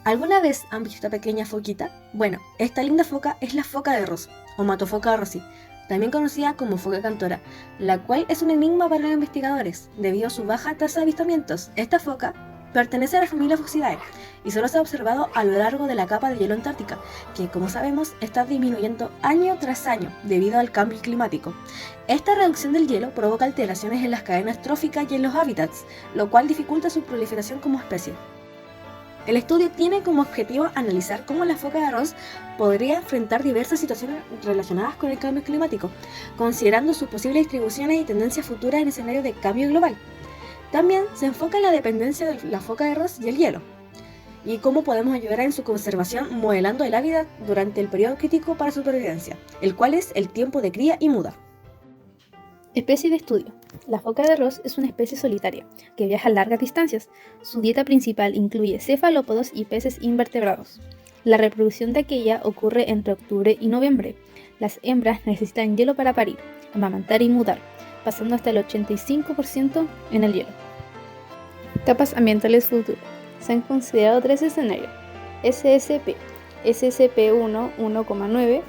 ¿Alguna vez han visto esta pequeña foquita? Bueno, esta linda foca es la foca de Ross, o Matofoca rossi, también conocida como foca cantora, la cual es un enigma para los investigadores, debido a su baja tasa de avistamientos. Esta foca pertenece a la familia Fucidae y solo se ha observado a lo largo de la capa de hielo antártica, que como sabemos está disminuyendo año tras año debido al cambio climático. Esta reducción del hielo provoca alteraciones en las cadenas tróficas y en los hábitats, lo cual dificulta su proliferación como especie. El estudio tiene como objetivo analizar cómo la foca de Ross podría enfrentar diversas situaciones relacionadas con el cambio climático, considerando sus posibles distribuciones y tendencias futuras en escenarios de cambio global. También se enfoca en la dependencia de la foca de Ross y el hielo, y cómo podemos ayudar en su conservación modelando el hábitat durante el periodo crítico para su supervivencia, el cual es el tiempo de cría y muda. Especie de estudio. La foca de Ross es una especie solitaria, que viaja a largas distancias. Su dieta principal incluye cefalópodos y peces invertebrados. La reproducción de aquella ocurre entre octubre y noviembre. Las hembras necesitan hielo para parir, amamantar y mudar, pasando hasta el 85% en el hielo. Capas ambientales futuras. Se han considerado 3 escenarios: SSP, SSP1 1,9,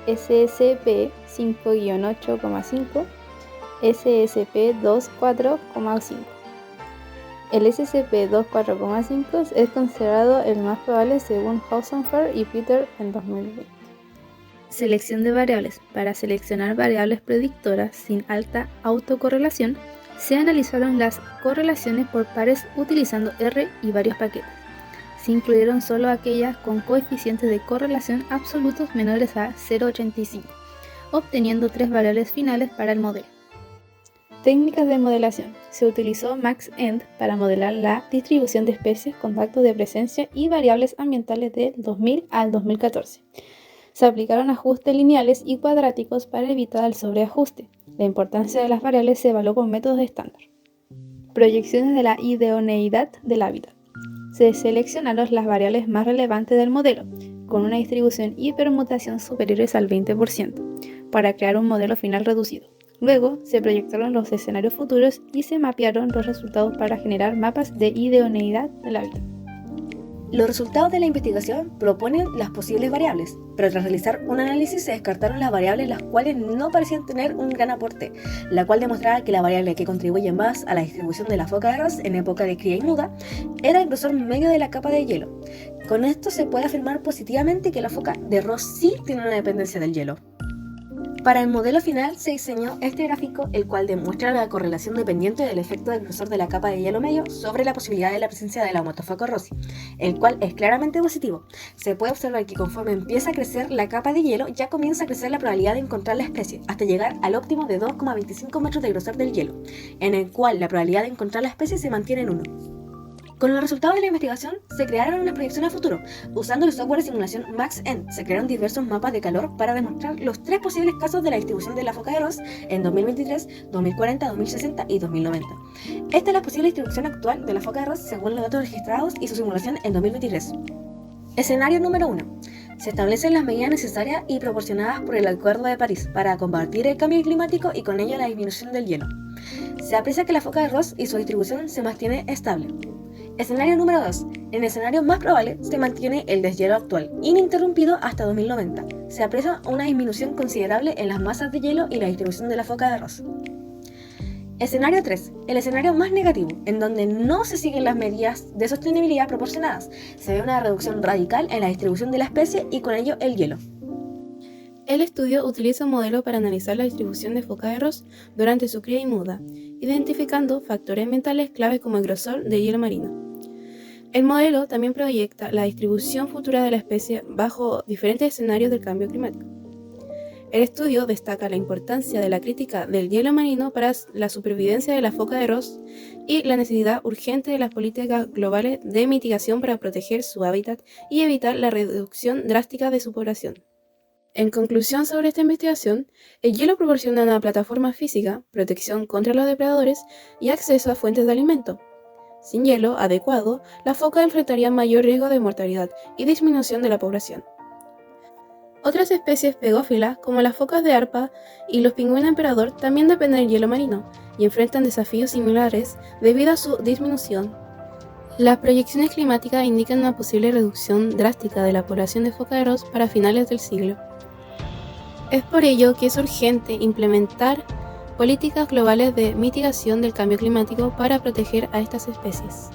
SSP 5-8,5, SSP 2,4,5. El SSP 2,4,5 es considerado el más probable según Hausenfer y Peter en 2020. Selección de variables. Para seleccionar variables predictoras sin alta autocorrelación, se analizaron las correlaciones por pares utilizando R y varios paquetes. Se incluyeron solo aquellas con coeficientes de correlación absolutos menores a 0,85, obteniendo 3 variables finales para el modelo. Técnicas de modelación. Se utilizó MaxEnt para modelar la distribución de especies con datos de presencia y variables ambientales del 2000 al 2014. Se aplicaron ajustes lineales y cuadráticos para evitar el sobreajuste. La importancia de las variables se evaluó con métodos estándar. Proyecciones de la idoneidad del hábitat. Se seleccionaron las variables más relevantes del modelo, con una distribución y permutación superiores al 20%, para crear un modelo final reducido. Luego, se proyectaron los escenarios futuros y se mapearon los resultados para generar mapas de idoneidad del hábitat. Los resultados de la investigación proponen las posibles variables, pero tras realizar un análisis se descartaron las variables las cuales no parecían tener un gran aporte, la cual demostraba que la variable que contribuye más a la distribución de la foca de Ross en época de cría y muda era el grosor medio de la capa de hielo. Con esto se puede afirmar positivamente que la foca de Ross sí tiene una dependencia del hielo. Para el modelo final se diseñó este gráfico, el cual demuestra la correlación dependiente del efecto del grosor de la capa de hielo medio sobre la posibilidad de la presencia de la Matofoca rossi, el cual es claramente positivo. Se puede observar que conforme empieza a crecer la capa de hielo, ya comienza a crecer la probabilidad de encontrar la especie, hasta llegar al óptimo de 2,25 metros de grosor del hielo, en el cual la probabilidad de encontrar la especie se mantiene en 1. Con los resultados de la investigación, se crearon unas proyecciones a futuro. Usando el software de simulación MaxEnt, se crearon diversos mapas de calor para demostrar los 3 posibles casos de la distribución de la foca de Ross en 2023, 2040, 2060 y 2090. Esta es la posible distribución actual de la foca de Ross según los datos registrados y su simulación en 2023. Escenario número 1. Se establecen las medidas necesarias y proporcionadas por el Acuerdo de París para combatir el cambio climático y con ello la disminución del hielo. Se aprecia que la foca de Ross y su distribución se mantiene estable. Escenario número 2. En el escenario más probable se mantiene el deshielo actual, ininterrumpido hasta 2090. Se aprecia una disminución considerable en las masas de hielo y la distribución de la foca de Ross. Escenario 3. El escenario más negativo, en donde no se siguen las medidas de sostenibilidad proporcionadas. Se ve una reducción radical en la distribución de la especie y con ello el hielo. El estudio utiliza un modelo para analizar la distribución de foca de Ross durante su cría y muda, identificando factores ambientales claves como el grosor de hielo marino. El modelo también proyecta la distribución futura de la especie bajo diferentes escenarios del cambio climático. El estudio destaca la importancia de la crítica del hielo marino para la supervivencia de la foca de Ross y la necesidad urgente de las políticas globales de mitigación para proteger su hábitat y evitar la reducción drástica de su población. En conclusión sobre esta investigación, el hielo proporciona una plataforma física, protección contra los depredadores y acceso a fuentes de alimento. Sin hielo adecuado, la foca enfrentaría mayor riesgo de mortalidad y disminución de la población. Otras especies pegófilas, como las focas de arpa y los pingüinos emperador, también dependen del hielo marino y enfrentan desafíos similares debido a su disminución. Las proyecciones climáticas indican una posible reducción drástica de la población de foca de arroz para finales del siglo. Es por ello que es urgente implementar políticas globales de mitigación del cambio climático para proteger a estas especies.